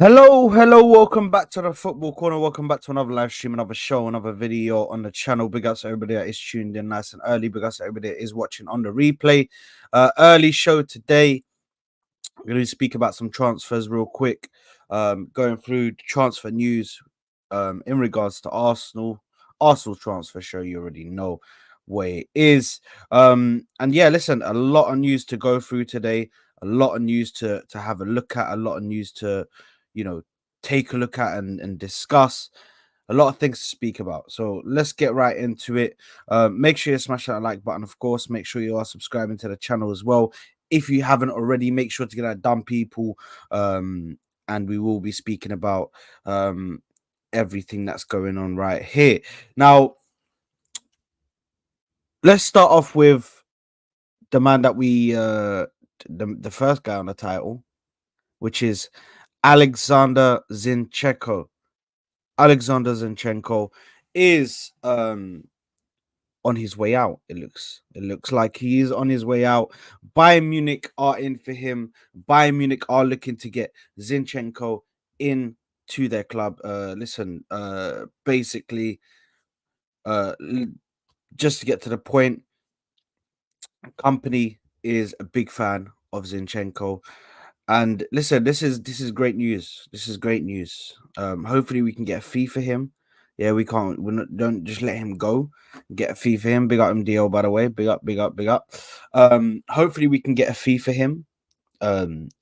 Hello, welcome back to the Football Corner. Welcome back to another live stream, another show, another video on the channel. Big ups to everybody that is tuned in nice and early. Big ups to everybody that is watching on the replay. Early show today. We're going to speak about some transfers real quick. Going through transfer news in regards to Arsenal. Arsenal transfer show, you already know where it is. And yeah, listen, a lot of news to go through today. A lot of news to have a look at. A lot of news to take a look at and discuss. A lot of things to speak about. So let's get right into it. Make sure you smash that like button, of course. Make sure you are subscribing to the channel as well. If you haven't already, make sure to get that done, people. And we will be speaking about everything that's going on right here. Now, let's start off with the man that we the first guy on the title, which is Oleksandr Zinchenko. Oleksandr Zinchenko is on his way out. It looks like he is on his way out. Bayern Munich are in for him. Bayern Munich are looking to get Zinchenko in to their club. Basically, just to get to the point, company is a big fan of Zinchenko. And listen, this is great news. This is great news. Hopefully we can get a fee for him. Yeah, we can't. Don't just let him go. Get a fee for him. Big up MDL, by the way. Big up, big up, big up. Hopefully we can get a fee for him. And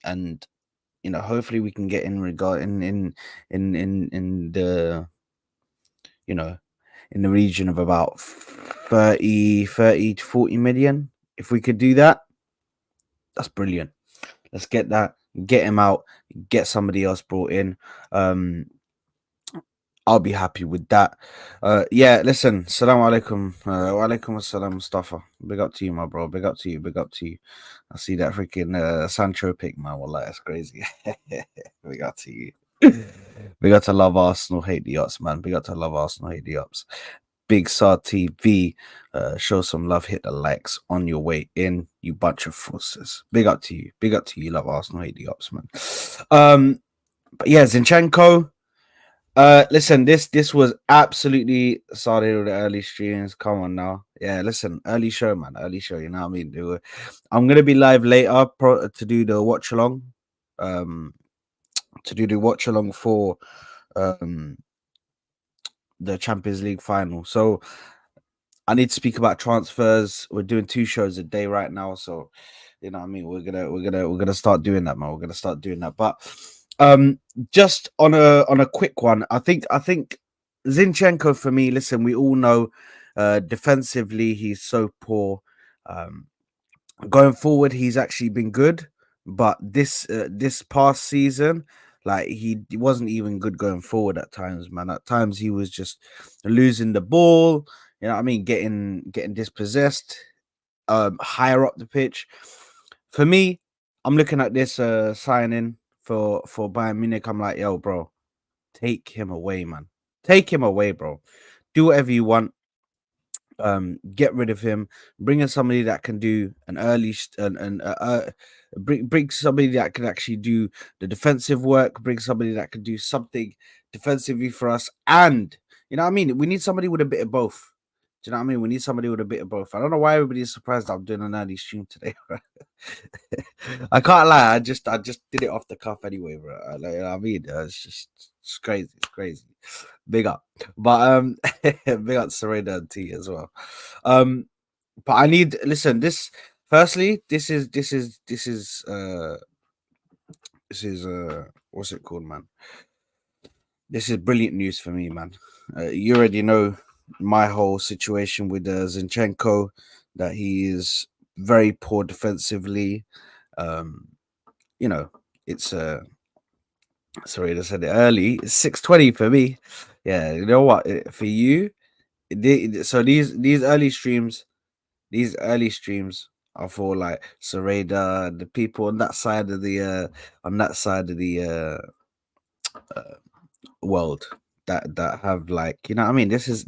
hopefully we can get in regard in the in the region of about 30 to 40 million. If we could do that, that's brilliant. Let's get that, get him out, get somebody else brought in. I'll be happy with that. Yeah, listen, salam alaikum. Wa alaikum assalam, Mustafa. Big up to you, my bro. Big up to you. Big up to you. I see that freaking Sancho pick, man. Wallah, that's crazy. Big up to you. Big up to love Arsenal, hate the Ops, man. Big up to love Arsenal, hate the Ops. Big SAR TV, show some love, hit the likes on your way in, you bunch of forces. Big up to you. Big up to you, love Arsenal, hate the Ops, man. But yeah, Zinchenko. Listen, this was absolutely started with the early streams. Come on now. Yeah, listen, early show, man. Early show, you know what I mean? I'm gonna be live later to do the watch along. To do the watch along for the Champions League final. So I need to speak about transfers. We're doing 2 shows a day right now, so you know what I mean. We're gonna start doing that, man. We're gonna start doing that. But just on a quick one, I think Zinchenko for me. Listen, we all know defensively he's so poor. Going forward, he's actually been good, but this past season, like he wasn't even good going forward at times, man. At times he was just losing the ball. You know what I mean? Getting dispossessed, higher up the pitch. For me, I'm looking at this signing for Bayern Munich. I'm like, yo, bro, take him away, man. Take him away, bro. Do whatever you want. Get rid of him. Bring in somebody that can do an early bring somebody that can actually do the defensive work. Bring somebody that can do something defensively for us, and you know what I mean. We need somebody with a bit of both. Do you know what I mean? We need somebody with a bit of both. I don't know why everybody's surprised I'm doing an early stream today. I can't lie. I just did it off the cuff anyway, bro. Like, you know what I mean? It's crazy. It's crazy. Big up. But big up Serena and T as well. But I need this firstly, this is what's it called, man? This is brilliant news for me, man. You already know my whole situation with Zinchenko, that he is very poor defensively. You know, it's sorry, I said it early. It's 6:20 for me. Yeah, you know what? For you, so these early streams, are for like Sereda, the people on that side of the world that have, like, you know what I mean. This is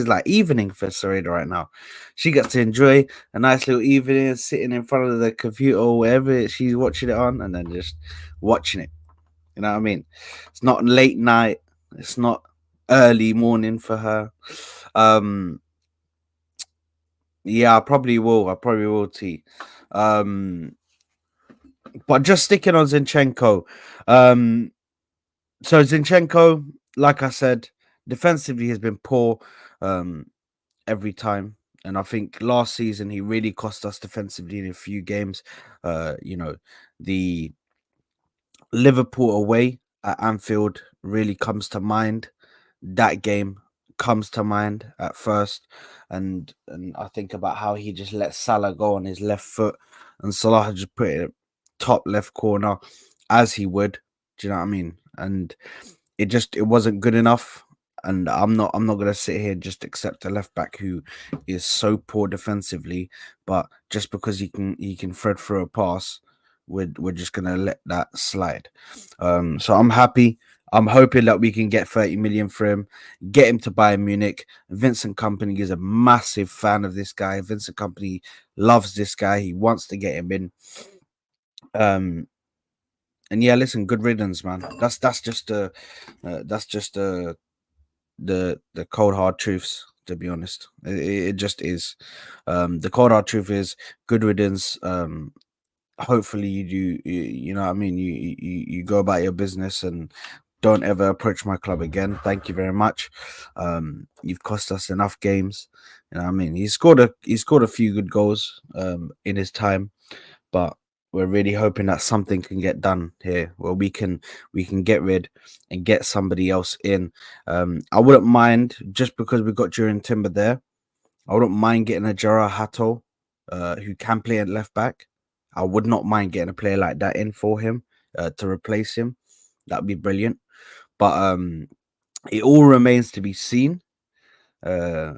like evening for Sereda right now. She gets to enjoy a nice little evening sitting in front of the computer or wherever she's watching it on, and then just watching it. You know what I mean? It's not late night. It's not early morning for her. Um, yeah, I probably will. I probably will. T. Um, but just sticking on Zinchenko. Um, so Zinchenko, like I said, defensively has been poor every time. And I think last season he really cost us defensively in a few games. The Liverpool away at Anfield really comes to mind. That game comes to mind at first, and I think about how he just let Salah go on his left foot, and Salah just put it top left corner as he would. Do you know what I mean? And it wasn't good enough. And I'm not gonna sit here and just accept a left back who is so poor defensively, but just because he can thread through a pass, we're just gonna let that slide. So I'm happy. I'm hoping that we can get 30 million for him, get him to Bayern Munich. Vincent Company is a massive fan of this guy. Vincent Company loves this guy. He wants to get him in. Um, and yeah, listen, good riddance, man. That's just the cold hard truths. To be honest, it just is. The cold hard truth is good riddance. Hopefully you do. You know what I mean. You go about your business and don't ever approach my club again. Thank you very much. You've cost us enough games. You know what I mean. He scored a few good goals in his time, but we're really hoping that something can get done here where we can get rid and get somebody else in. I wouldn't mind, just because we've got Duran Timber there. I wouldn't mind getting a Jara Hato who can play at left back. I would not mind getting a player like that in for him to replace him. That'd be brilliant. But it all remains to be seen. Uh,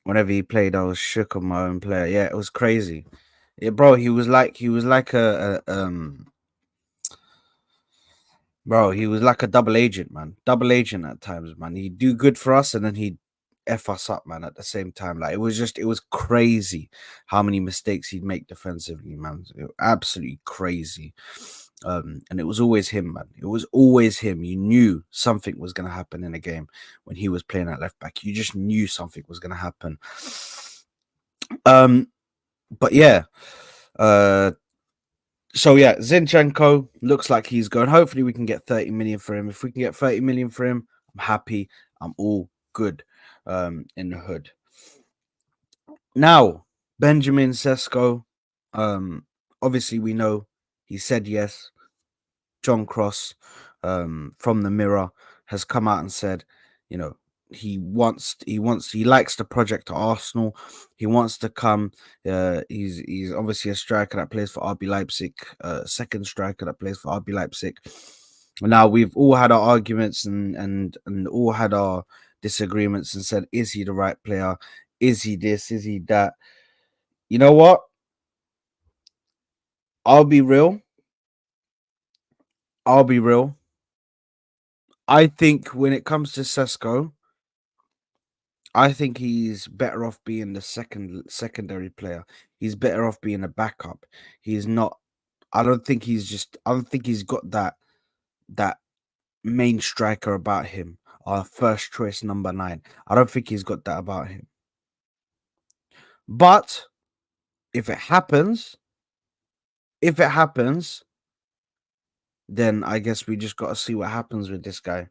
Whenever he played, I was shook on my own player. Yeah, it was crazy. Yeah, bro, he was like a double agent, man. Double agent at times, man. He'd do good for us and then he'd F us up, man, at the same time. Like it was crazy how many mistakes he'd make defensively, man. Absolutely crazy. And it was always him, man. It was always him. You knew something was gonna happen in a game when he was playing at left back. You just knew something was gonna happen. Um, but yeah. Uh So yeah, Zinchenko looks like he's going. Hopefully, we can get 30 million for him. If we can get 30 million for him, I'm happy. I'm all good. In the hood. Now, Benjamin Sesko. Obviously, we know he said yes. John Cross, from the Mirror, has come out and said, you know, he likes the project at Arsenal. He wants to come. He's obviously a striker that plays for RB Leipzig, second striker that plays for RB Leipzig. Now we've all had our arguments and all had our disagreements and said, is he the right player? Is he this? Is he that? You know what? I'll be real. I'll be real. I think when it comes to Sesko, I think he's better off being the secondary player. He's better off being a backup. He's not. I don't think he's just. I don't think he's got that main striker about him. Our first choice number 9. I don't think he's got that about him. But if it happens, if it happens, then I guess we just got to see what happens with this guy.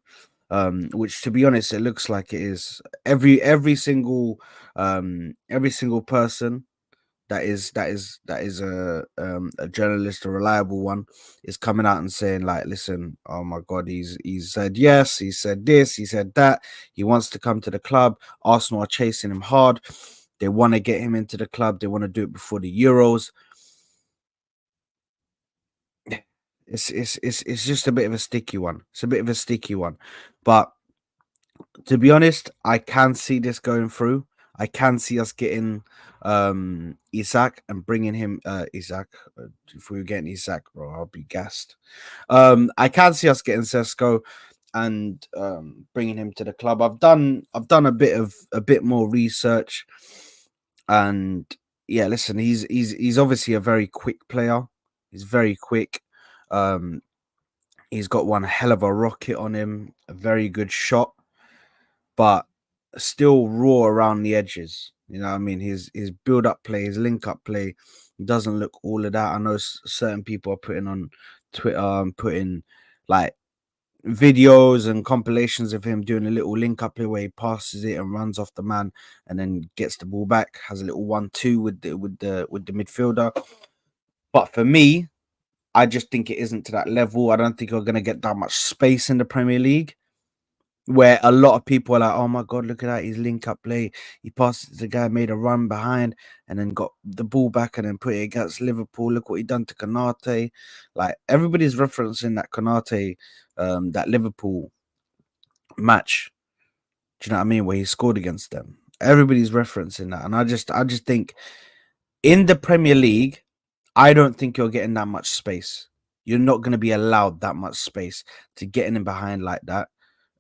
Which, to be honest, it looks like it is every single person that is a journalist, a reliable one, is coming out and saying, like, listen, oh my god, he's said yes, he said this, he said that, he wants to come to the club. Arsenal are chasing him hard. They want to get him into the club. They want to do it before the Euros. It's just a bit of a sticky one. It's a bit of a sticky one, but to be honest, I can see this going through. I can see us getting Isak and bringing him Isak. If we were getting Isak, bro, I'll be gassed. I can see us getting Sesko and bringing him to the club. I've done a bit more research, and yeah, listen, he's obviously a very quick player. He's very quick. Um, he's got one hell of a rocket on him, a very good shot, but still raw around the edges. You know what I mean? His build up play, his link up play doesn't look all of that. I know certain people are putting on Twitter, putting like videos and compilations of him doing a little link up play where he passes it and runs off the man and then gets the ball back, has a little 1-2 with the midfielder. But for me, I just think it isn't to that level. I don't think you're gonna get that much space in the Premier League. Where a lot of people are like, oh my god, look at that, his link up play. He passed the guy, made a run behind, and then got the ball back and then put it against Liverpool. Look what he done to Konate. Like everybody's referencing that Konate, that Liverpool match. Do you know what I mean? Where he scored against them. Everybody's referencing that. And I just think in the Premier League, I don't think you're getting that much space. You're not going to be allowed that much space to get in behind like that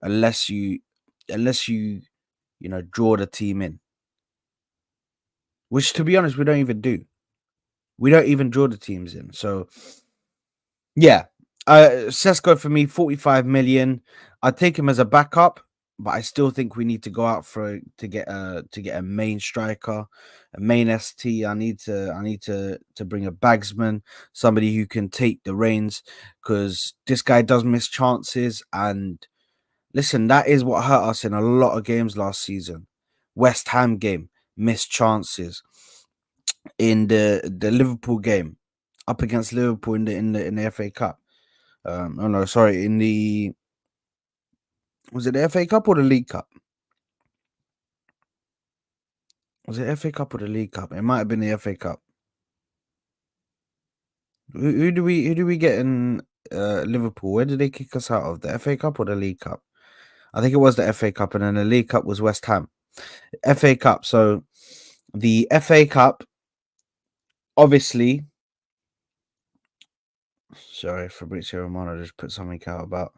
unless you draw the team in. Which to be honest, we don't even do. We don't even draw the teams in. So yeah. Sesko for me, 45 million. I'd take him as a backup, but I still think we need to go out to get a main striker, a main ST. I need to bring a bagsman, somebody who can take the reins, because this guy does miss chances. And listen, that is what hurt us in a lot of games last season. West Ham game, missed chances. In the Liverpool game, up against Liverpool in the FA Cup. Oh no, sorry, was it the FA Cup or the League Cup? Was it FA Cup or the League Cup? It might have been the FA Cup. Who do we get in Liverpool? Where did they kick us out of? The FA Cup or the League Cup? I think it was the FA Cup, and then the League Cup was West Ham. FA Cup. So the FA Cup, obviously. Sorry, Fabrizio Romano just put something out about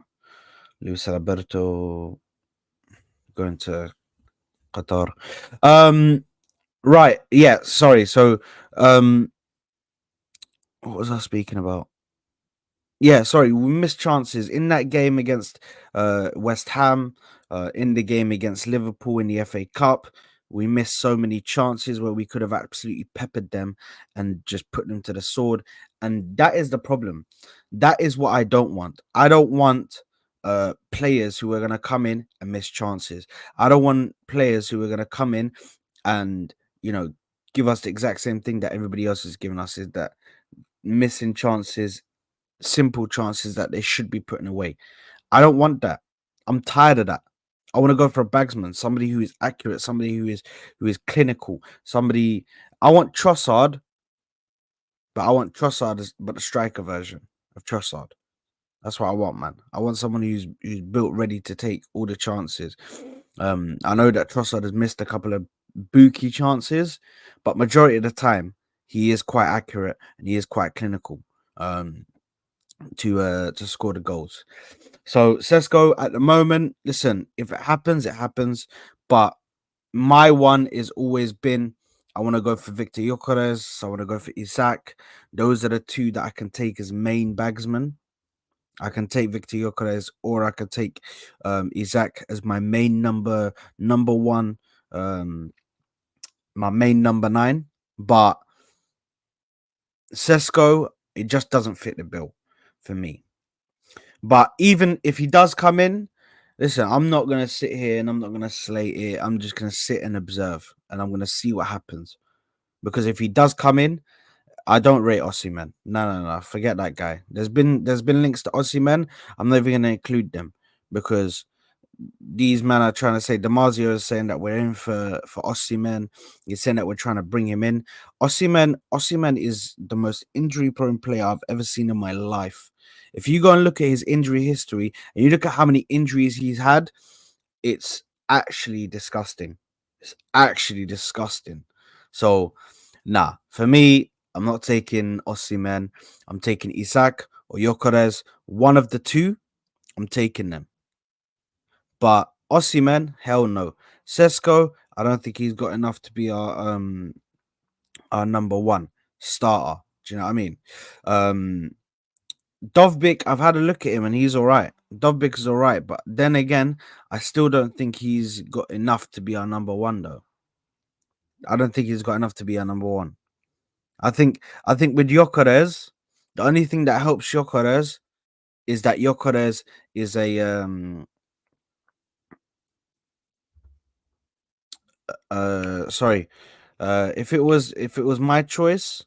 Luis Alberto going to Qatar. Right. Yeah. Sorry. So, what was I speaking about? Yeah. Sorry. We missed chances in that game against West Ham. In the game against Liverpool in the FA Cup, we missed so many chances where we could have absolutely peppered them and just put them to the sword. And that is the problem. That is what I don't want. I don't want players who are going to come in and miss chances. I don't want players who are going to come in and give us the exact same thing that everybody else is giving us, is that missing chances, simple chances that they should be putting away. I don't want that. I'm tired of that. I want to go for a bagsman, somebody who is accurate, somebody who is clinical, somebody. I want Trossard, but I want Trossard but the striker version of Trossard. That's what I want, man. I want someone who's built ready to take all the chances. I know that Trossard has missed a couple of bookie chances, but majority of the time he is quite accurate and he is quite clinical to score the goals. So Sesko at the moment, listen, if it happens, it happens. But my one is always been, I want to go for Victor Gyökeres. I want to go for Isak. Those are the two that I can take as main bagsmen. I can take Victor Gyökeres, or I could take Isak as my main number one, my main number 9. But Sesko, it just doesn't fit the bill for me. But even if he does come in, listen, I'm not gonna sit here and I'm not gonna slate it. I'm just gonna sit and observe, and I'm gonna see what happens. Because if he does come in, I don't rate Osimhen. No. Forget that guy. There's been links to Osimhen. I'm not even gonna include them because these men are trying to say Damasio is saying that we're in for Osimhen. He's saying that we're trying to bring him in. Osimhen is the most injury-prone player I've ever seen in my life. If you go and look at his injury history and you look at how many injuries he's had, it's actually disgusting. It's actually disgusting. So, nah, for me, I'm not taking Osimhen. I'm taking Isak or Gyökeres. One of the two, I'm taking them. But Osimhen, hell no. Sesko, I don't think he's got enough to be our number 1 starter. Do you know what I mean? Dovbyk, I've had a look at him and he's all right. Dovbyk is all right, but then again, I still don't think he's got enough to be our number one, though. I don't think he's got enough to be our number one. I think with Gyökeres, the only thing that helps Gyökeres is that Gyökeres is a sorry. If it was my choice,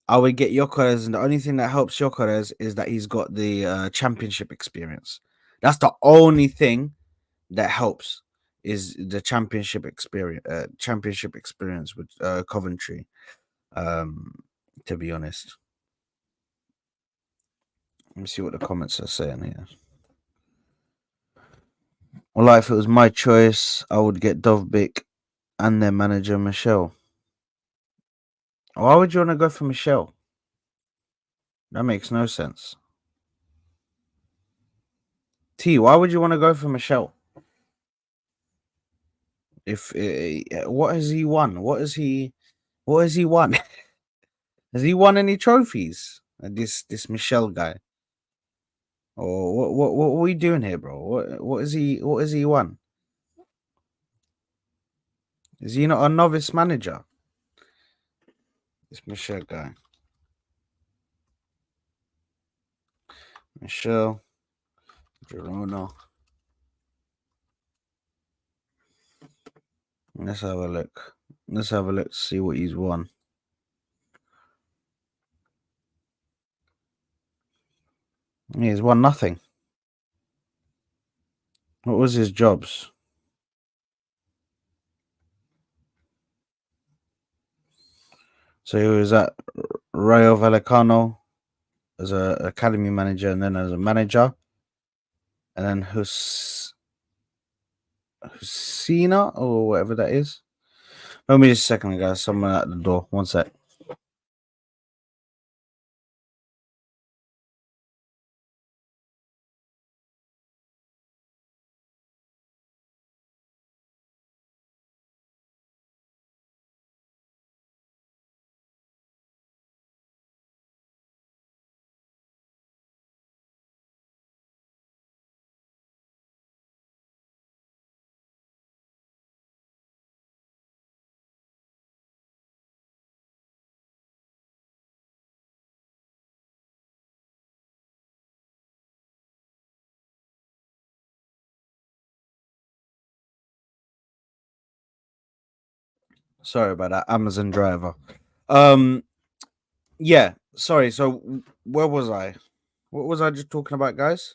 I would get Gyökeres, and the only thing that helps Gyökeres is that he's got the championship experience. That's the only thing that helps is the championship experience with Coventry. Um, to be honest, let me see what the comments are saying here. Well, like, if it was my choice, I would get Dovbyk and their manager Michelle. Why would you want to go for Michelle? That makes no sense. T, why would you want to go for Michelle? If what has he won? What has he won? Has he won any trophies? This Michelle guy. Or what are we doing here, bro? What has he won? Is he not a novice manager? This Michelle guy. Michelle Girona. Let's have a look. Let's have a look to see what he's won. He's won nothing. What was his jobs? So he was at Rayo Vallecano as an academy manager, and then as a manager, and then Husina or whatever that is. Let me just a second, guys. Someone at the door. One sec. Sorry about that. Amazon driver. Um, yeah. Sorry. So where was I? What was I just talking about, guys?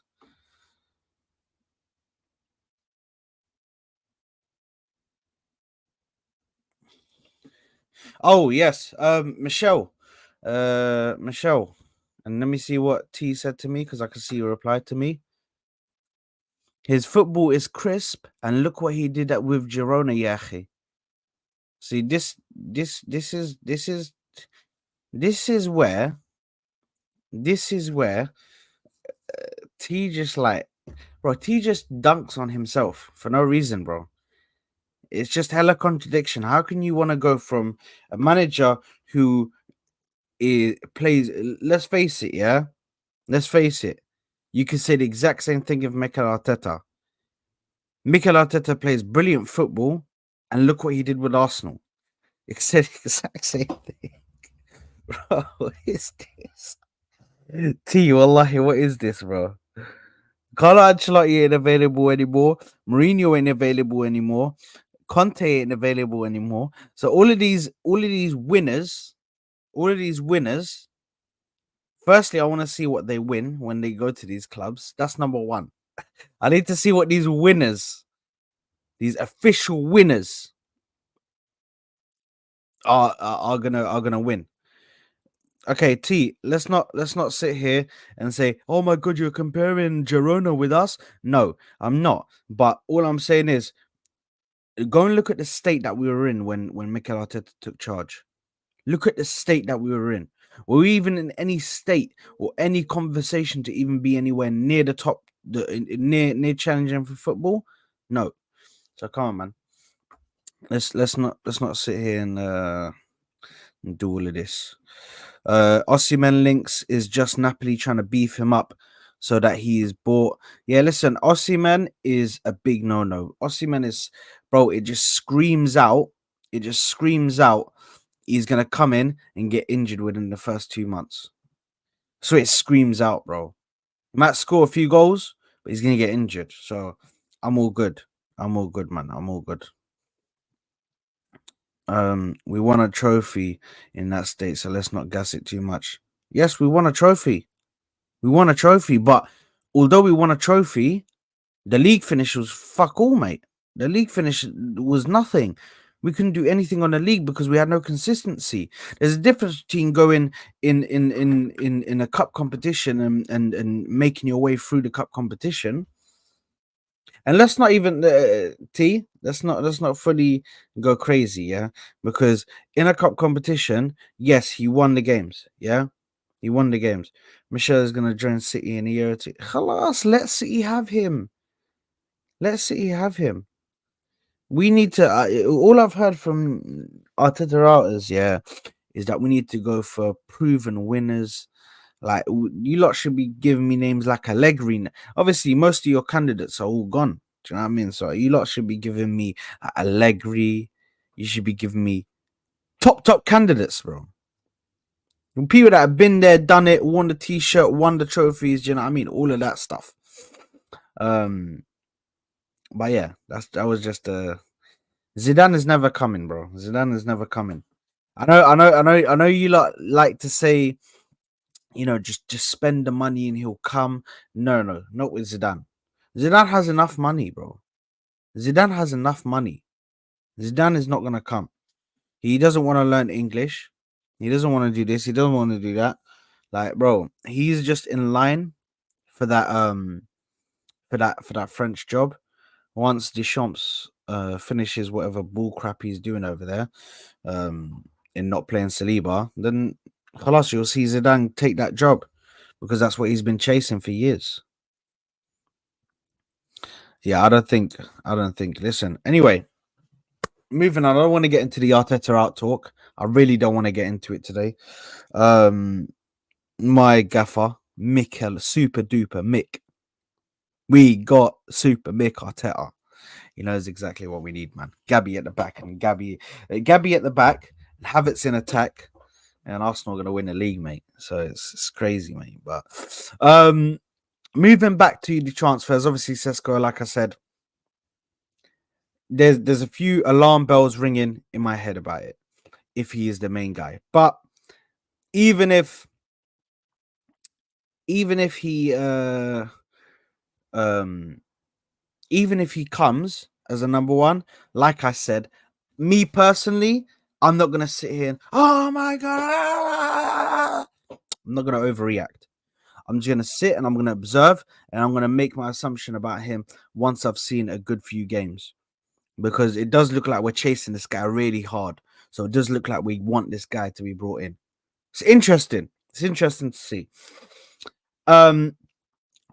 Oh yes. Michelle. Michelle. And let me see what T said to me because I can see you replied to me. His football is crisp, and look what he did that with Girona, Yahi. See this is where T just like, bro. T just dunks on himself for no reason, bro. It's just hella contradiction. How can you want to go from a manager who plays? Let's face it, yeah. Let's face it. You can say the exact same thing of Mikel Arteta. Mikel Arteta plays brilliant football, and look what he did with Arsenal. It said the exact same thing. Bro, what is this? T, wallahi, what is this, bro? Carlo Ancelotti ain't available anymore. Mourinho ain't available anymore. Conte ain't available anymore. So all of these winners, firstly, I want to see what they win when they go to these clubs. That's number one. I need to see what these winners, these official winners, are gonna win. Okay, T, let's not sit here and say, "Oh my god, you're comparing Girona with us." No, I'm not. But all I'm saying is, go and look at the state that we were in when Mikel Arteta took charge. Look at the state that we were in. Were we even in any state or any conversation to even be anywhere near the top, near challenging for football? No. So come on, man. Let's not sit here and do all of this. Osimhen links is just Napoli trying to beef him up so that he is bought. Yeah, listen, Osimhen is a big no-no. Osimhen is, bro, it just screams out. It just screams out he's going to come in and get injured within the first 2 months. So it screams out, bro. He might score a few goals, but he's going to get injured. So I'm all good. I'm all good, man. I'm all good. We won a trophy in that state, so let's not gas it too much. Yes, we won a trophy. We won a trophy, but although we won a trophy, the league finish was fuck all, mate. The league finish was nothing. We couldn't do anything on the league because we had no consistency. There's a difference between going in a cup competition and making your way through the cup competition. And let's not even let's not fully go crazy, yeah. Because in a cup competition, yes, he won the games, yeah. He won the games. Michelle is gonna join City in a year or two. Halas, let City have him. Let City have him. We need to. All I've heard from Arteta out is that we need to go for proven winners. Like you lot should be giving me names like Allegri. Obviously, most of your candidates are all gone. Do you know what I mean? So you lot should be giving me Allegri. You should be giving me top candidates, bro. People that have been there, done it, won the t-shirt, won the trophies. Do you know what I mean? All of that stuff. But yeah, that was just Zidane is never coming, bro. Zidane is never coming. I know. You lot like to say, just spend the money and he'll come. No, not with Zidane. Zidane has enough money, bro. Zidane has enough money. Zidane is not gonna come. He doesn't want to learn English. He doesn't want to do this. He doesn't want to do that. Like, bro, he's just in line for that for that French job. Once Deschamps finishes whatever bull crap he's doing over there, in not playing Saliba, then Khalas, you'll see Zidane take that job because that's what he's been chasing for years. Yeah, I don't think. Listen, anyway, moving on. I don't want to get into the Arteta out talk. I really don't want to get into it today. My gaffer, Mikel, super duper Mick. We got super Mick Arteta. He knows exactly what we need, man. Gabby at the back and Gabby at the back. Havertz in attack, and Arsenal are going to win the league, mate. So it's crazy, mate. But moving back to the transfers, obviously Sesko, like I said, there's a few alarm bells ringing in my head about it if he is the main guy. But even if he even if he comes as a number one, like I said, me personally, I'm not gonna sit here and oh my god, I'm not gonna overreact. I'm just gonna sit and I'm gonna observe and I'm gonna make my assumption about him once I've seen a good few games. Because it does look like we're chasing this guy really hard. So it does look like we want this guy to be brought in. It's interesting. It's interesting to see.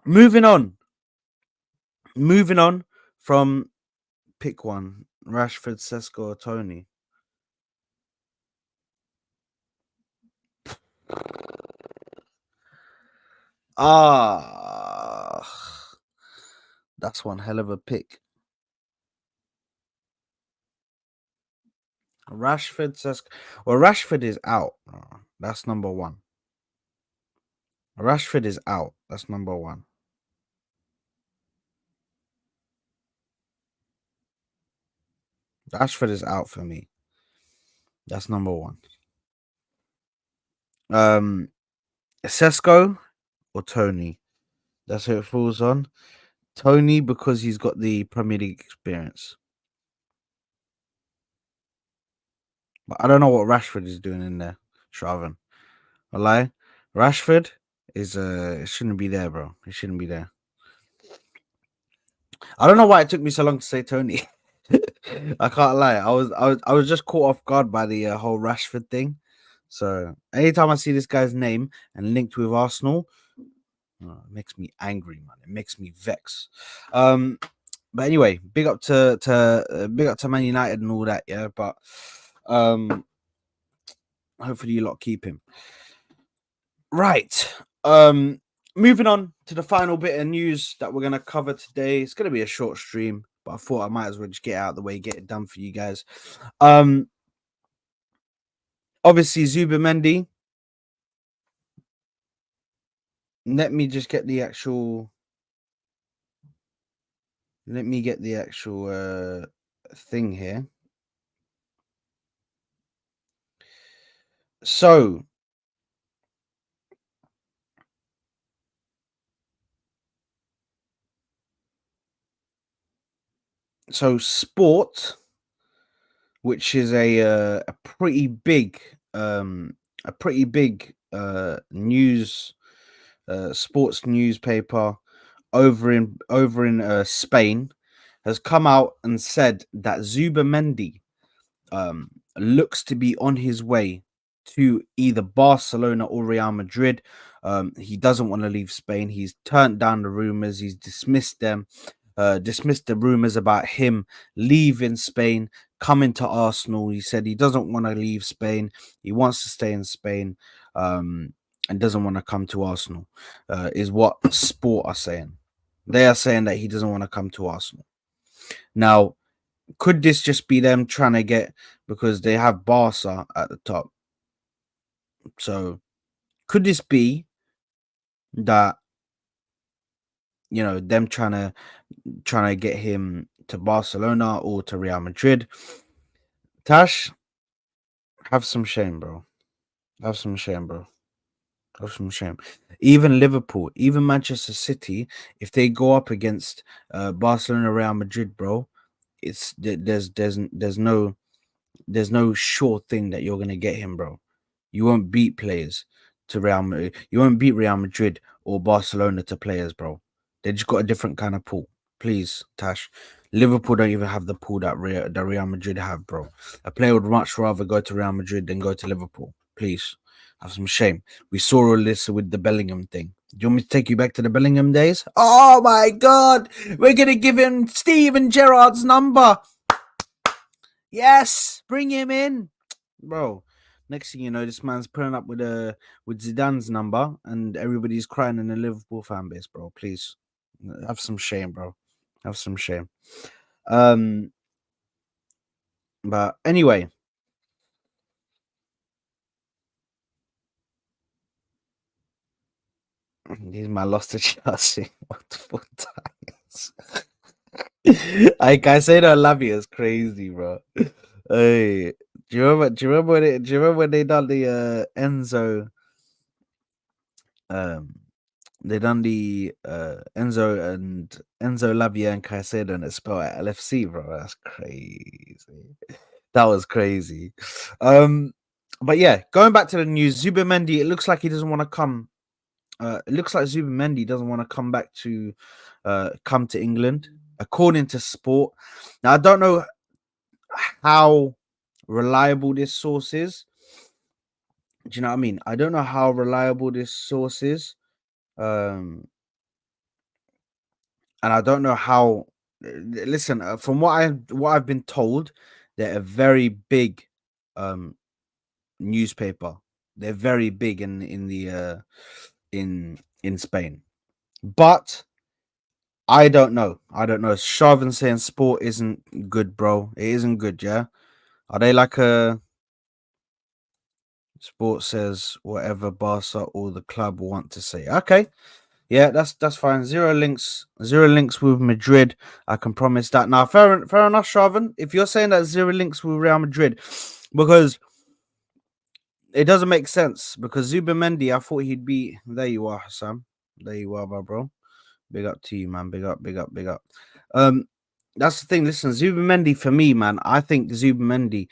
Moving on. Moving on from pick one. Rashford, Sesko, or Tony. Ah, that's one hell of a pick. Rashford, Sesko. Well, Rashford is out. That's number one. Rashford is out. That's number one. Rashford is out for me. That's number one. Sesko or Tony. That's who it falls on. Tony because he's got the Premier League experience. But I don't know what Rashford is doing in there, Shravan. I lie. Rashford is it shouldn't be there, bro. It shouldn't be there. I don't know why it took me so long to say Tony. I can't lie. I was just caught off guard by the whole Rashford thing. So anytime I see this guy's name and linked with Arsenal, it makes me angry, man. It makes me vex. But anyway, big up to Man United and all that, yeah. But hopefully you lot keep him. Right. Moving on to the final bit of news that we're gonna cover today. It's gonna be a short stream, but I thought I might as well just get it out of the way, get it done for you guys. Obviously Zubimendi. Let me just get the actual. Let me get the actual thing here. So Sport, which is a pretty big news sports newspaper over in Spain, has come out and said that Zubimendi looks to be on his way to either Barcelona or Real Madrid. He doesn't want to leave Spain. He's turned down the rumors. He's dismissed them. Dismissed the rumors about him leaving Spain, coming to Arsenal. He said he doesn't want to leave Spain. He wants to stay in Spain, and doesn't want to come to Arsenal. Is what Sport are saying. They are saying that he doesn't want to come to Arsenal. Now, could this just be them trying to get, because they have Barca at the top? So could this be that, them trying to get him to Barcelona or to Real Madrid? Tash, have some shame, bro. Have some shame, bro. Have some shame. Even Liverpool, even Manchester City, if they go up against Barcelona, Real Madrid, bro, there's no sure thing that you're gonna get him, bro. You won't beat players to Real Madrid. You won't beat Real Madrid or Barcelona to players, bro. They just got a different kind of pool. Please, Tash. Liverpool don't even have the pool that Real Madrid have, bro. A player would much rather go to Real Madrid than go to Liverpool. Please, have some shame. We saw all this with the Bellingham thing. Do you want me to take you back to the Bellingham days? Oh my God, we're gonna give him Steven Gerrard's number. Yes, bring him in, bro. Next thing you know, this man's putting up with Zidane's number, and everybody's crying in the Liverpool fan base, bro. Please, have some shame, bro. Have some shame. But anyway, he's my lost to Chelsea multiple times. I say that I love you. It's crazy, bro. Hey, do you remember when they done the Enzo? They done the Enzo Lavia and Caicedo, and it's spelled at LFC, bro. That's crazy. That was crazy. But yeah, going back to the news, Zubimendi, it looks like he doesn't want to come. It looks like Zubimendi doesn't want to come back to come to England, according to Sport. Now, I don't know how reliable this source is. Do you know what I mean? I don't know how reliable this source is. And I don't know how. Listen, from what I've been told, they're a very big newspaper. They're very big in the in Spain, but I don't know. Sharvin saying Sport isn't good, bro. It isn't good. Yeah, are they like a Sport says whatever Barca or the club want to say? Okay. Yeah, that's fine. Zero links with Madrid. I can promise that. Now, fair enough, Sharvin. If you're saying that zero links with Real Madrid, because it doesn't make sense. Because Zubimendi, I thought he'd be. There you are, Sam. There you are, my bro. Big up to you, man. Big up, big up, big up. That's the thing. Listen, Zubimendi for me, man. I think Zubimendi.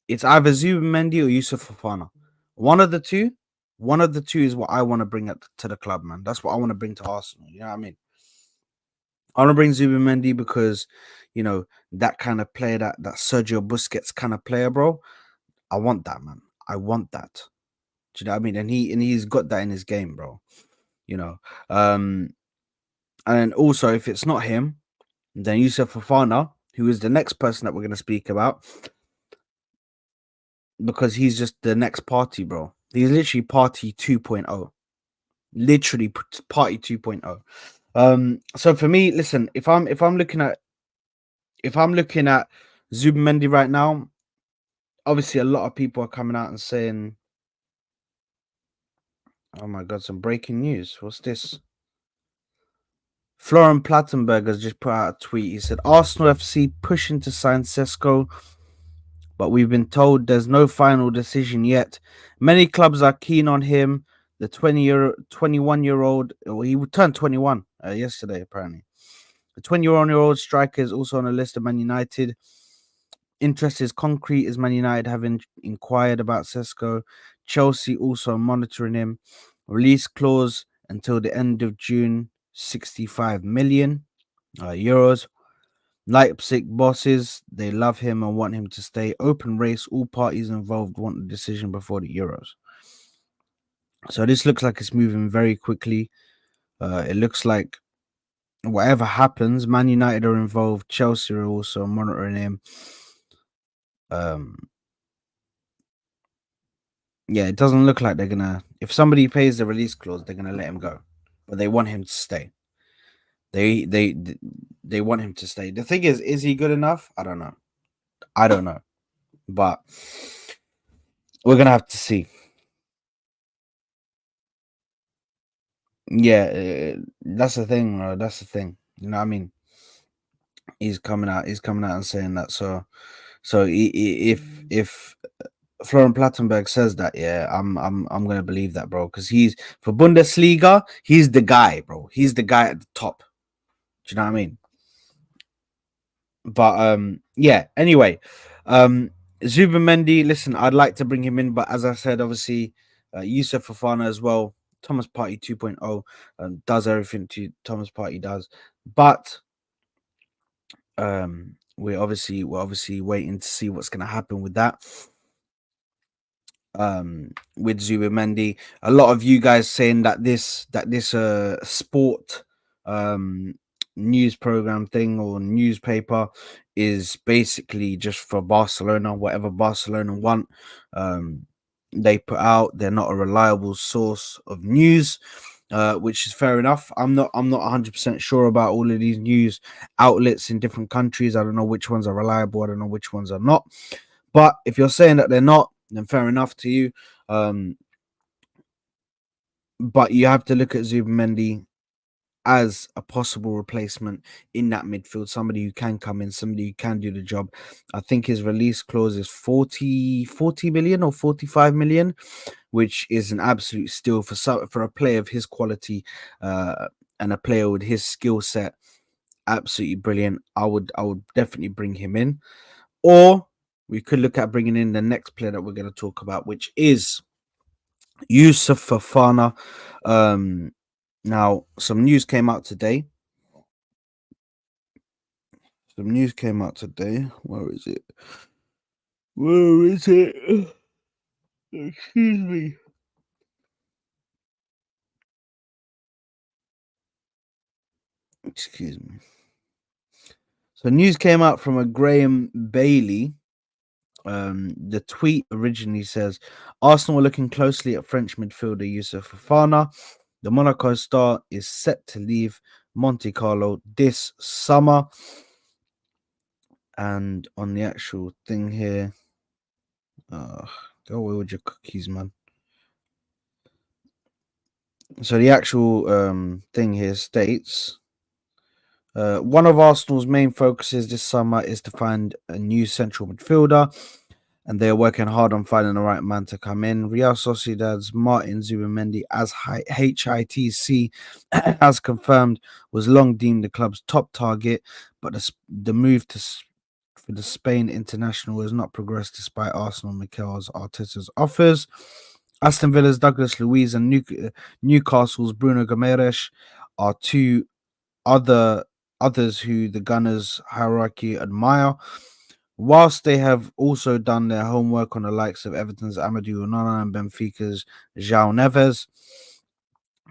It's either Zubimendi or Youssouf Fofana. One of the two. One of the two is what I want to bring to the club, man. That's what I want to bring to Arsenal. You know what I mean? I want to bring Zubimendi because, that kind of player, that Sergio Busquets kind of player, bro. I want that, man. I want that. Do you know what I mean? And he's got that in his game, bro. And then also, if it's not him, then Youssouf Fofana, who is the next person that we're going to speak about, because he's just the next party, bro. He's literally party 2.0. Literally party 2.0. So for me, listen, if I'm looking at Zubimendi right now, obviously a lot of people are coming out and saying, "Oh my god, some breaking news! What's this?" Florian Plattenberg has just put out a tweet. He said, "Arsenal FC pushing to sign Sesko, but we've been told there's no final decision yet. Many clubs are keen on him. The 21-year-old, well, he turned 21 yesterday, apparently. The 21-year-old striker is also on a list of Man United. Interest is concrete as Man United have inquired about Sesko. Chelsea also monitoring him. Release clause until the end of June, 65 million euros. Leipzig bosses, they love him and want him to stay. Open race, all parties involved want the decision before the Euros. So this looks like it's moving very quickly. It looks like whatever happens, Man United are involved. Chelsea are also monitoring him. Yeah, it doesn't look like they're gonna. If somebody pays the release clause, they're gonna let him go, but they want him to stay. They want him to stay. The thing is he good enough? I don't know. But we're gonna have to see. Yeah, that's the thing, bro. That's the thing. You know what I mean? He's coming out. He's coming out and saying that. If Florian Plattenberg says that, yeah, I'm gonna believe that, bro. Because he's for Bundesliga, he's the guy, bro. He's the guy at the top. Do you know what I mean? But yeah. Anyway, Zubimendi. Listen, I'd like to bring him in, but as I said, obviously, Youssouf Fofana as well. Thomas Partey 2.0 does everything to Thomas Partey does, but we're obviously waiting to see what's going to happen with that. With Zubimendi, a lot of you guys saying that this sport news program thing or newspaper is basically just for Barcelona, whatever Barcelona want. They put out. They're not a reliable source of news, which is fair enough. I'm not 100% sure about all of these news outlets in different countries. I don't know which ones are reliable. I don't know which ones are not. But if you're saying that they're not, then fair enough to you. But you have to look at Zubimendi as a possible replacement in that midfield, somebody who can come in, somebody who can do the job. I think his release clause is 40 million or 45 million, which is an absolute steal for a player of his quality and a player with his skill set. Absolutely brilliant. I would definitely bring him in. Or we could look at bringing in the next player that we're going to talk about, which is Youssouf Fofana. Now, some news came out today. Where is it? Excuse me. Excuse me. So news came out from a Graham Bailey. The tweet originally says Arsenal are looking closely at French midfielder Youssouf Fofana. The Monaco star is set to leave Monte Carlo this summer. And on the actual thing here, go away with your cookies, man. So the actual thing here states one of Arsenal's main focuses this summer is to find a new central midfielder, and they're working hard on finding the right man to come in. Real Sociedad's Martin Zubimendi, as HITC has confirmed, was long deemed the club's top target, but the move for the Spain international has not progressed despite Arsenal and Mikel Arteta's offers. Aston Villa's Douglas Luiz and Newcastle's Bruno Gomes are two others who the Gunners hierarchy admire. Whilst they have also done their homework on the likes of Everton's Amadou Onana and Benfica's João Neves,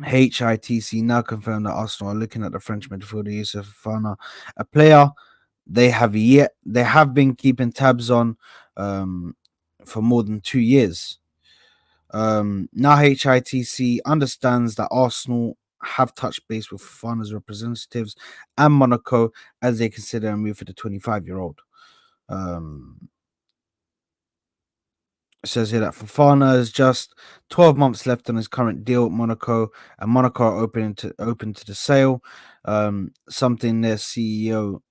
HITC now confirmed that Arsenal are looking at the French midfielder Youssouf Fofana, a player they have been keeping tabs on for more than 2 years. Now HITC understands that Arsenal have touched base with Fofana's representatives and Monaco as they consider a move for the 25-year-old. Um, it says here that Fofana has just 12 months left on his current deal at Monaco, and Monaco are open to the sale. Um, something their CEO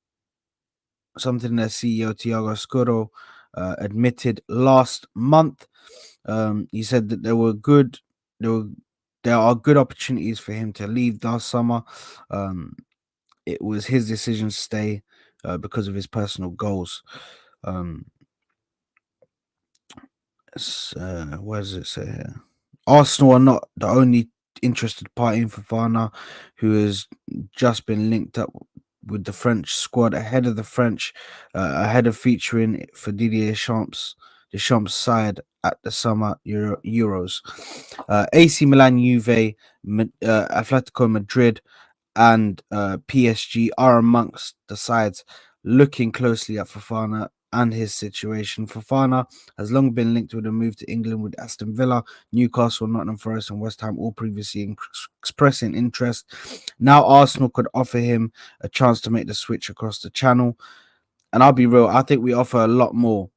Thiago Scuro admitted last month. He said that there were there are good opportunities for him to leave last summer. Um, it was his decision to stay because of his personal goals. Um, where does it say here? Arsenal are not the only interested party in Fofana, who has just been linked up with the French squad ahead of featuring for Didier Deschamps' side at the summer Euros. AC Milan, Juve, Atletico Madrid, and PSG are amongst the sides looking closely at Fofana and his situation. Fofana has long been linked with a move to England, with Aston Villa, Newcastle, Nottingham Forest, and West Ham all previously expressing interest. Now Arsenal could offer him a chance to make the switch across the channel. And I'll be real, I think we offer a lot more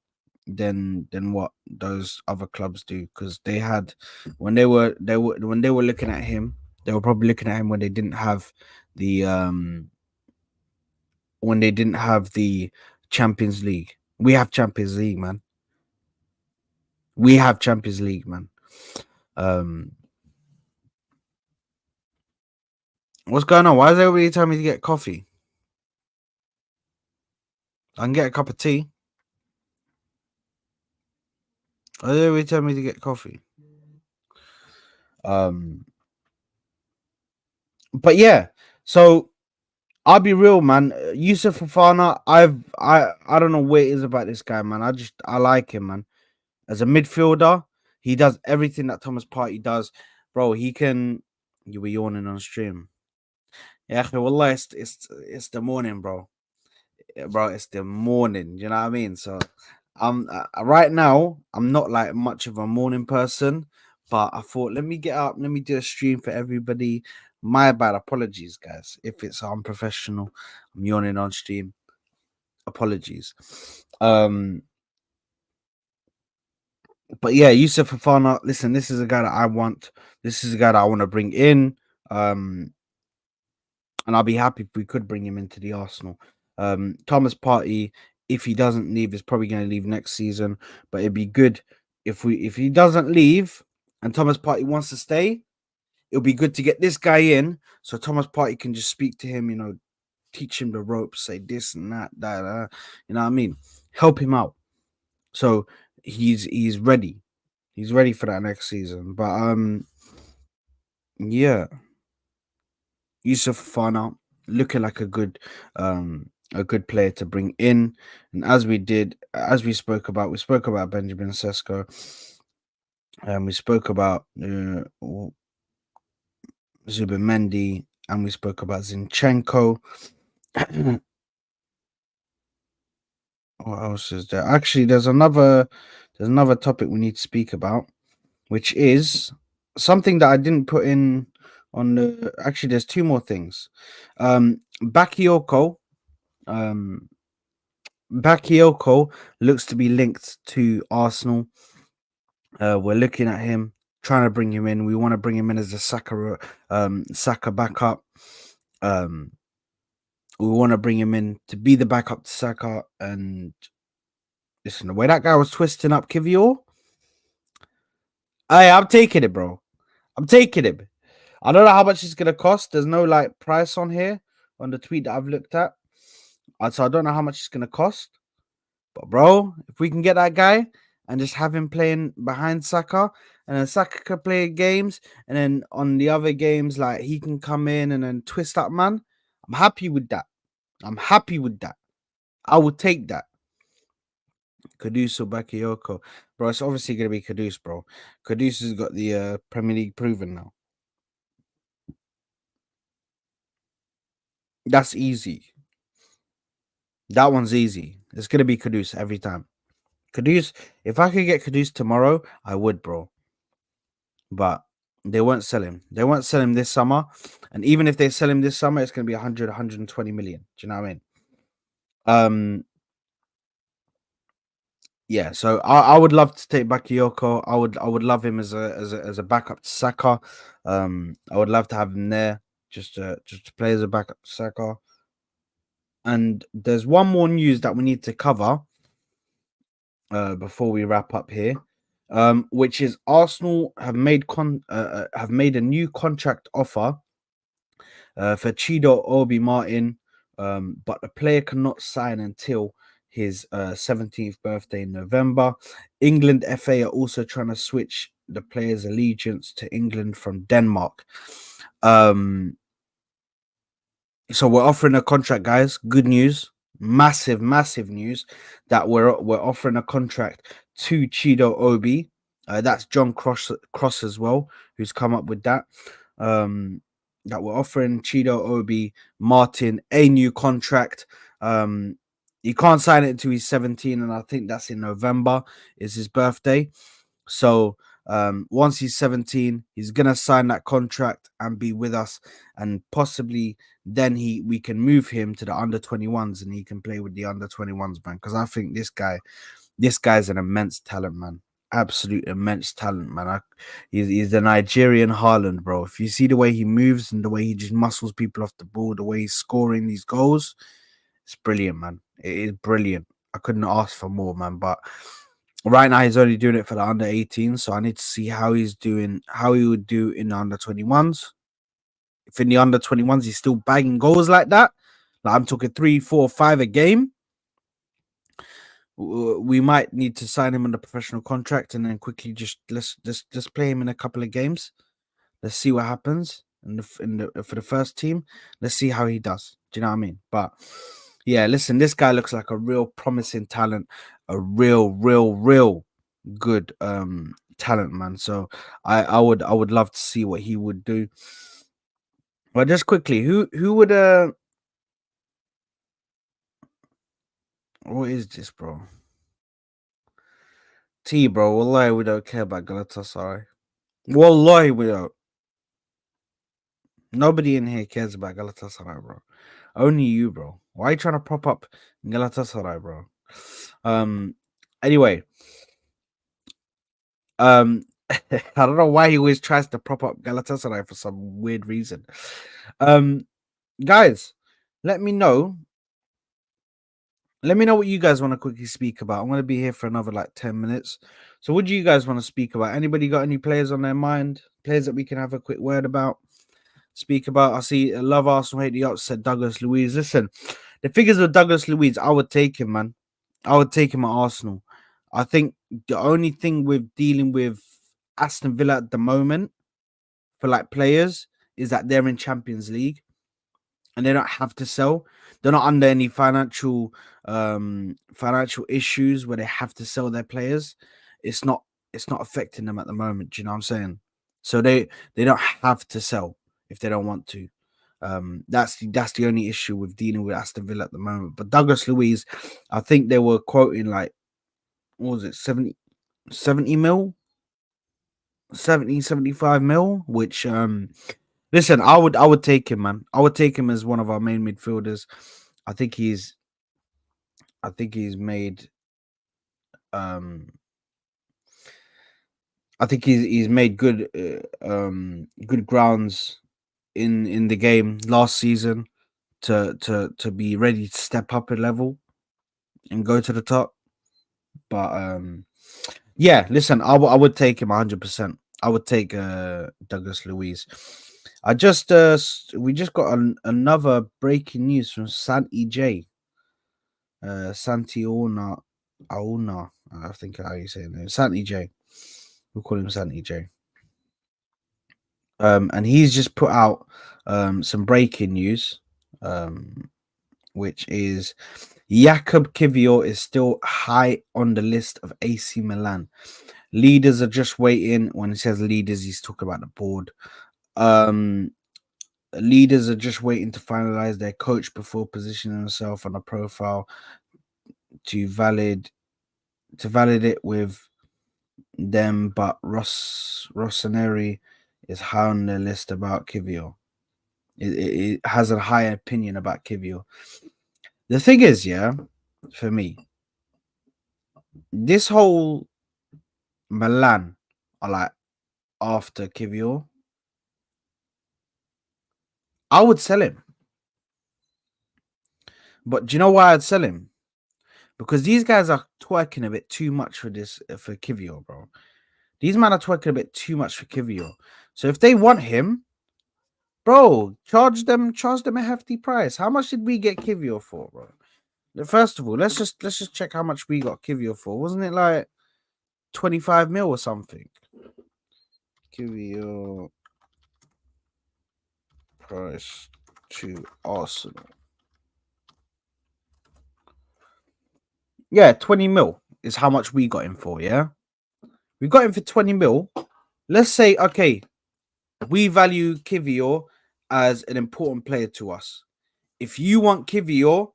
than what those other clubs do, because they had when they were looking at him, they were probably looking at him the um when they didn't have the Champions League. We have Champions League, man. We have Champions League, man. Um, what's going on? Why is everybody telling me to get coffee? I can get a cup of tea. Why is everybody telling me to get coffee? Um, but yeah, so I'll be real, man. Youssouf Fofana, I don't know what it is about this guy, man. I like him, man. As a midfielder, he does everything that Thomas Partey does, bro. He can. You were yawning on stream. Yeah, wallah, it's the morning, bro. Bro, it's the morning. You know what I mean? So, right now I'm not like much of a morning person, but I thought let me get up, let me do a stream for everybody. My bad, apologies, guys. If it's unprofessional, I'm yawning on stream. Apologies. Um, but yeah, Youssouf Fofana. Listen, this is a guy that I want. This is a guy that I want to bring in. Um, and I'll be happy if we could bring him into the Arsenal. Thomas Partey, if he doesn't leave, is probably going to leave next season. But it'd be good if he doesn't leave and Thomas Partey wants to stay. It'll be good to get this guy in so Thomas Partey can just speak to him. Teach him the ropes, say this and that. You know what I mean? Help him out. So he's ready. He's ready for that next season. But yeah. Youssouf Fofana looking like a good player to bring in. And as we spoke about Benjamin Sesko, and we spoke about Zubimendi, and we spoke about Zinchenko. What else is there? Actually, there's another topic we need to speak about, which is something that I didn't put in on the. Actually, there's two more things. Bakayoko. Um, Bakayoko looks to be linked to Arsenal. We're looking at him, trying to bring him in. We want to bring him in as a Saka backup. Um, we want to bring him in to be the backup to Saka. And listen, the way that guy was twisting up Kivior, I'm taking it, bro. I'm taking it. I don't know how much it's gonna cost. There's no like price on here on the tweet that I've looked at. So I don't know how much it's gonna cost. But bro, if we can get that guy and just have him playing behind Saka, and then Saka can play games, and then on the other games, like he can come in and then twist up, man. I'm happy with that. I'm happy with that. I will take that. Kudus or Bakayoko. Bro, it's obviously gonna be Kudus, bro. Kudus has got the Premier League proven now. That's easy. That one's easy. It's gonna be Kudus every time. Kudus, if I could get Kudus tomorrow, I would, bro. but they won't sell him. They won't sell him this summer. And even if they sell him this summer, it's going to be 100, 120 million. Do you know what I mean? Um, yeah. So I would love to take Bakayoko. I would love him as a backup to Saka. I would love to have him there just to play as a backup to Saka. And there's one more news that we need to cover before we wrap up here, which is Arsenal have made a new contract offer for Chido Obi Martin, but the player cannot sign until his 17th birthday in November. England FA are also trying to switch the player's allegiance to England from Denmark. So we're offering a contract, guys. Good news, massive news that we're offering a contract to Chido Obi. That's John Cross as well, who's come up with that. That we're offering Chido Obi Martin a new contract. He can't sign it until he's 17, and I think that's in November. Is his birthday. So once he's 17, he's gonna sign that contract and be with us, and possibly then we can move him to the under 21s and he can play with the under 21s, man. Because I think this guy's an immense talent, man. Absolute immense talent, man. He's the Nigerian Haaland, bro. If you see the way he moves and the way he just muscles people off the ball, the way he's scoring these goals, it's brilliant, man. It is brilliant. I couldn't ask for more, man. But right now he's only doing it for the under 18, so I need to see how he's doing, how he would do in the under 21s. If in the under 21s he's still bagging goals like that, like I'm talking 3, 4, 5 a game, we might need to sign him on the professional contract and then quickly just play him in a couple of games. Let's see what happens for the first team. Let's see how he does. Do you know what I mean? But yeah, listen, this guy looks like a real promising talent, a real good talent, man. So I would love to see what he would do. But just quickly, who would what is this, bro? Bro, wallahi we don't care about Galatasaray. Wallahi we don't. Nobody in here cares about Galatasaray, bro. Only you, bro. Why are you trying to prop up Galatasaray, bro? Anyway, I don't know why he always tries to prop up Galatasaray for some weird reason. Guys, let me know. Let me know what you guys want to quickly speak about. I'm going to be here for another like 10 minutes. So, what do you guys want to speak about? Anybody got any players on their mind? Players that we can have a quick word about? Speak about. I see love Arsenal, hate the ups, said Douglas Luiz. Listen, the figures of Douglas Luiz, I would take him, man. I would take him at Arsenal. I think the only thing with dealing with Aston Villa at the moment for like players is that they're in Champions League and they don't have to sell. They're not under any financial issues where they have to sell their players. It's not affecting them at the moment. Do you know what I'm saying? So they don't have to sell if they don't want to. That's the only issue with dealing with Aston Villa at the moment. But Douglas Luiz, I think they were quoting like, what was it, 70 mil, 75 mil, which listen, I would take him, man. I would take him as one of our main midfielders. I think he's made um he's made good grounds in the game last season to be ready to step up a level and go to the top. But yeah, listen, I would take him 100%. I would take Douglas Luiz. We just got another breaking news from Santi J. Santiona Auna, I think how you say it now. Santi J. We'll call him Santi J. And he's just put out some breaking news, which is Jakub Kivior is still high on the list of AC Milan. Leaders are just waiting. When he says leaders, he's talking about the board. Leaders are just waiting to finalize their coach before positioning himself on a profile to validate with them, but Rossoneri is high on the list about Kivio. It has a high opinion about Kivio. The thing is, yeah, for me, this whole Milan are like after Kivio. I would sell him. But do you know why I'd sell him? Because these guys are twerking a bit too much for Kivio, bro. These men are twerking a bit too much for Kivio. So if they want him, bro, charge them a hefty price. How much did we get Kivio for, bro? First of all, let's just check how much we got Kivio for. Wasn't it like 25 mil or something? Kivio price to Arsenal. Yeah, 20 mil is how much we got him for, yeah? We got him for 20 mil. Let's say, okay, we value Kivio as an important player to us. If you want Kivio,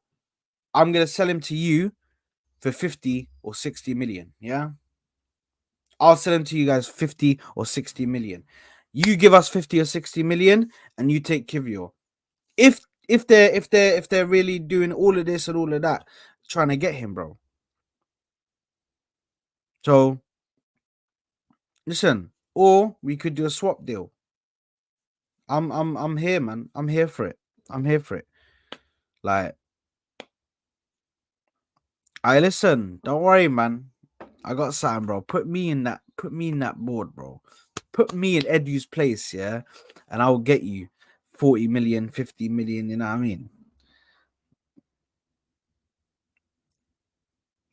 I'm going to sell him to you for 50 or 60 million, yeah? I'll sell him to you guys 50 or 60 million. You give us 50 or 60 million and you take Kivio. If they're really doing all of this and all of that, trying to get him, bro. So listen, or we could do a swap deal. I'm here, man. I'm here for it. I'm here for it. Like, I listen. Don't worry, man. I got something, bro. Put me in that. Put me in that board, bro. Put me in Edu's place, yeah, and I'll get you 40 million, 50 million. You know what I mean?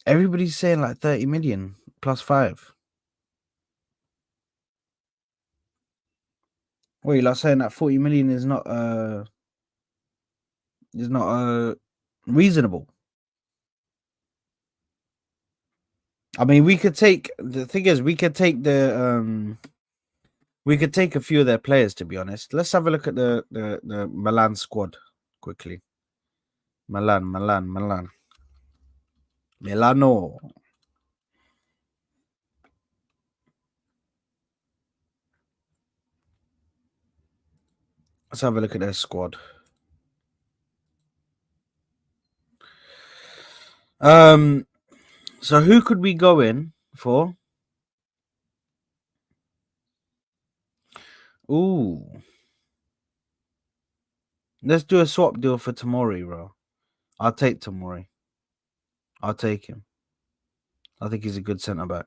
Everybody's saying like 30 million plus 5. Wait, like saying that 40 million is not reasonable. I mean, we could take the thing is we could take a few of their players, to be honest. Let's have a look at the Milan squad quickly. Milano. Let's have a look at their squad. So who could we go in for? Ooh, let's do a swap deal for Tomori, bro. I'll take Tomori. I'll take him. I think he's a good centre back.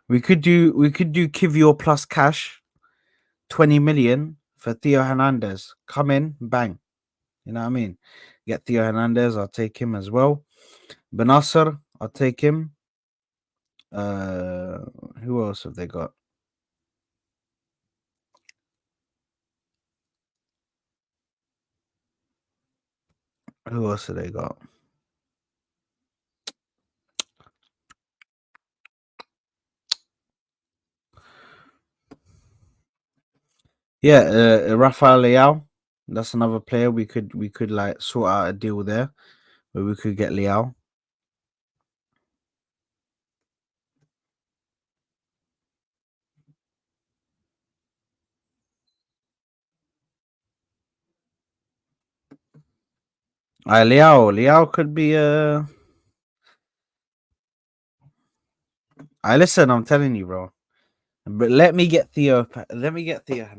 We could do Kivio plus cash, 20 million for Theo Hernandez. Come in, bang. You know what I mean? Get Theo Hernandez, I'll take him as well. Benasser, I'll take him. Uh, who else have they got? Who else have they got? Yeah, Rafael Leao. That's another player we could like sort out a deal there where we could get Leao. Leao could be I listen, I'm telling you, bro. But let me get Theo. Let me get Theo.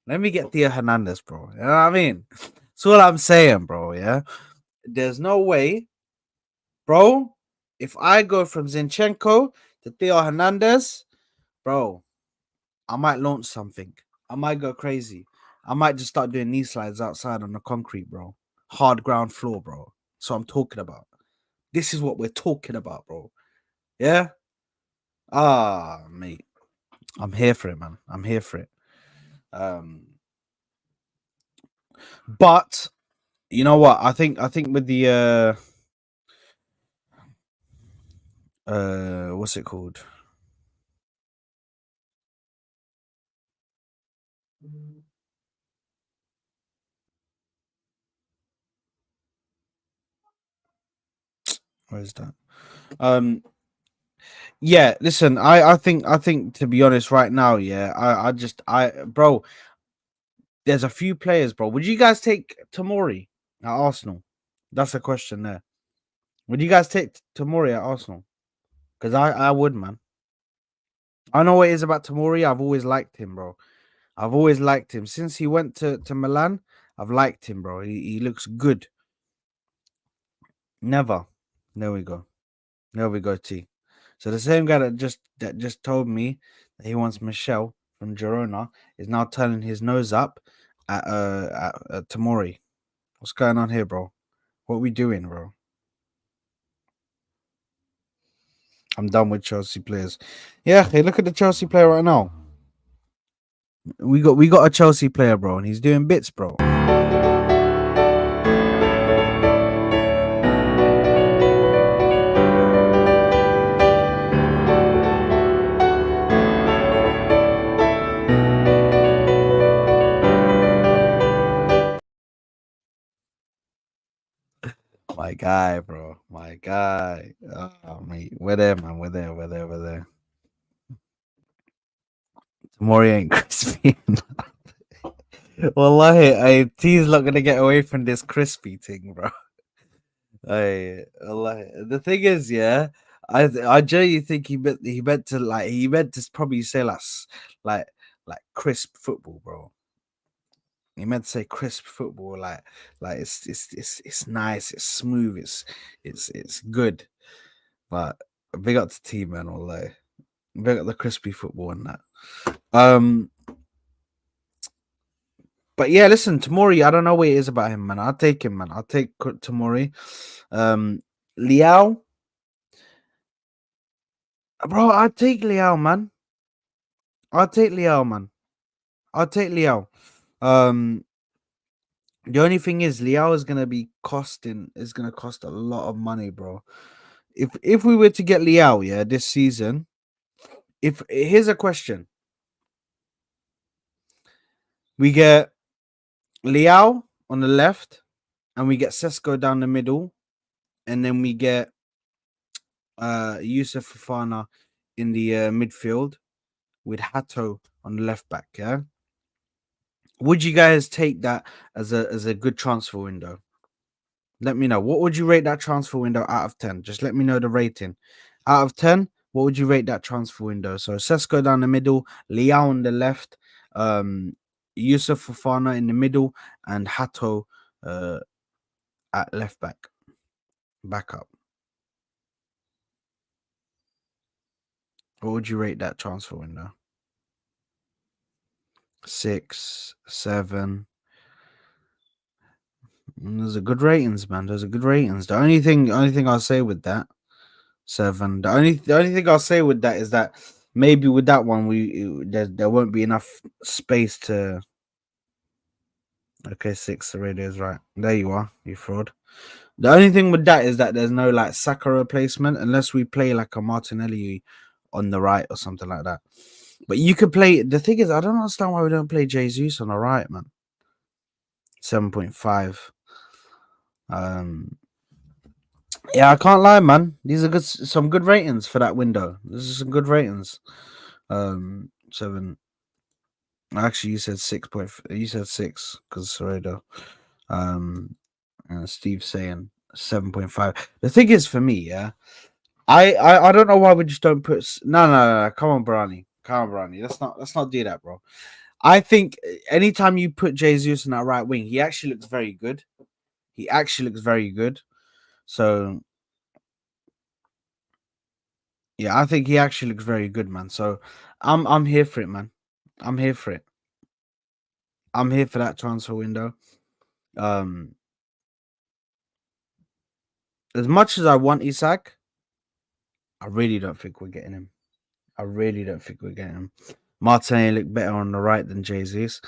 Let me get Theo Hernandez, bro. You know what I mean? That's what I'm saying, bro. Yeah. There's no way, bro. If I go from Zinchenko to Theo Hernandez, bro, I might launch something. I might go crazy. I might just start doing knee slides outside on the concrete, bro. Hard ground floor, bro. So I'm talking about. This is what we're talking about, bro. Yeah. Ah, mate. I'm here for it, man. I'm here for it. Um, but you know what? I think with the what's it called? Where is that? Um, Yeah, listen, I think to be honest, right now, yeah, bro, there's a few players, bro. Would you guys take Tomori at Arsenal? That's a question there. Would you guys take Tomori at Arsenal? Because I would, man. I know what it is about Tomori. I've always liked him, bro. I've always liked him since he went to Milan. I've liked him, bro. He looks good. Never. There we go. There we go. T. So the same guy that just told me that he wants Michelle from Girona is now turning his nose up at Tomori. What's going on here, bro? What we doing, bro? I'm done with Chelsea players. Yeah, hey, look at the Chelsea player right now. We got a Chelsea player, bro, and he's doing bits, bro. My guy, bro. My guy. Oh, mate. We're there, man. We're there. We're there. We're there. Tomori ain't crispy. Wallahi, T's not gonna get away from this crispy thing, bro. Wallahi. The thing is, yeah, I genuinely think he meant to probably say like like crisp football, bro. He meant to say crisp football, like it's nice, it's smooth, it's good. But big up to T man, wallahi. Big up the crispy football and that. Um, but yeah, listen, Tamori, I don't know what it is about him, man. I'll take him, man. I'll take Tamori. Liao, bro, I'll take Liao, man. I'll take Liao, man. I'll take Liao. Um, the only thing is, Liao is gonna cost a lot of money, bro. If we were to get Liao, yeah, this season, if here's a question, we get Liao on the left, and we get Sesko down the middle, and then we get Youssouf Fofana in the midfield with Hato on the left back. Yeah, would you guys take that as a good transfer window? Let me know. What would you rate that transfer window out of 10? Just let me know the rating. Out of 10, what would you rate that transfer window? So Sesko down the middle, Liao on the left, Youssouf Fofana in the middle, and Hato uh, at left back up. What would you rate that transfer window? 6, 7. Those are good ratings, man. Those are good ratings. The only thing I'll say with that 7. The only thing I'll say with that is that maybe with that one there won't be enough space to. Okay, 6. The radio is right. There you are, you fraud. The only thing with that is that there's no like Saka replacement unless we play like a Martinelli on the right or something like that. But you could play. The thing is, I don't understand why we don't play Jesus on the right, man. 7.5. Um, yeah, I can't lie, man. These are some good ratings for that window. This is some good ratings. 7. Actually, you said 6. You said 6 because Soredo. And Steve saying 7.5. The thing is, for me, yeah, I don't know why we just don't put. No. Come on, Brani. Come on, Brani. Let's not do that, bro. I think anytime you put Jesus in that right wing, he actually looks very good. He actually looks very good. So yeah, I think he actually looks very good, man. So I'm here for it, man. I'm here for it. I'm here for that transfer window. Um, as much as I want Isak, I really don't think we're getting him. I really don't think we're getting him. Martinelli looked better on the right than Jesus.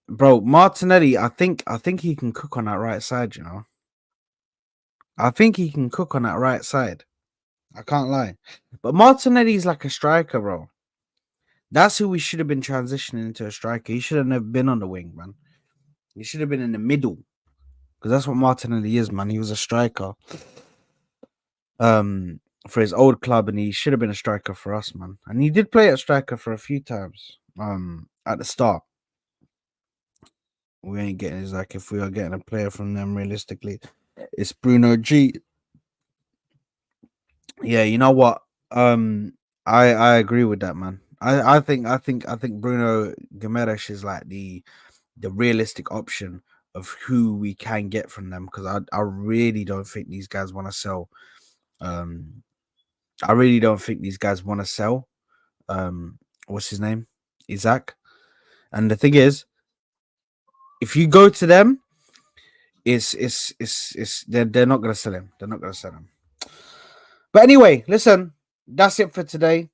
Bro, Martinelli, I think he can cook on that right side, you know. I think he can cook on that right side. I can't lie. But Martinelli's like a striker, bro. That's who we should have been transitioning into a striker. He should have never been on the wing, man. He should have been in the middle. Because that's what Martinelli is, man. He was a striker. for his old club, and he should have been a striker for us, man. And he did play at striker for a few times. At the start, we ain't getting is like if we are getting a player from them realistically, it's Bruno G. Yeah, you know what? I agree with that, man. I think Bruno Gomes is like the realistic option of who we can get from them because I really don't think these guys want to sell. Um, I really don't think these guys want to sell. What's his name? Isaac. And the thing is, if you go to them, it's they're not gonna sell him. They're not gonna sell him. But anyway, listen, that's it for today.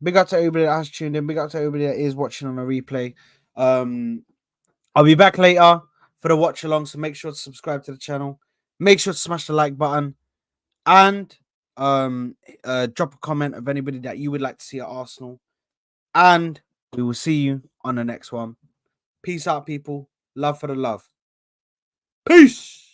Big up to everybody that has tuned in. Big up to everybody that is watching on a replay. I'll be back later for the watch along. So make sure to subscribe to the channel. Make sure to smash the like button and drop a comment of anybody that you would like to see at Arsenal. And we will see you on the next one. Peace out, people. Love for the love. Peace.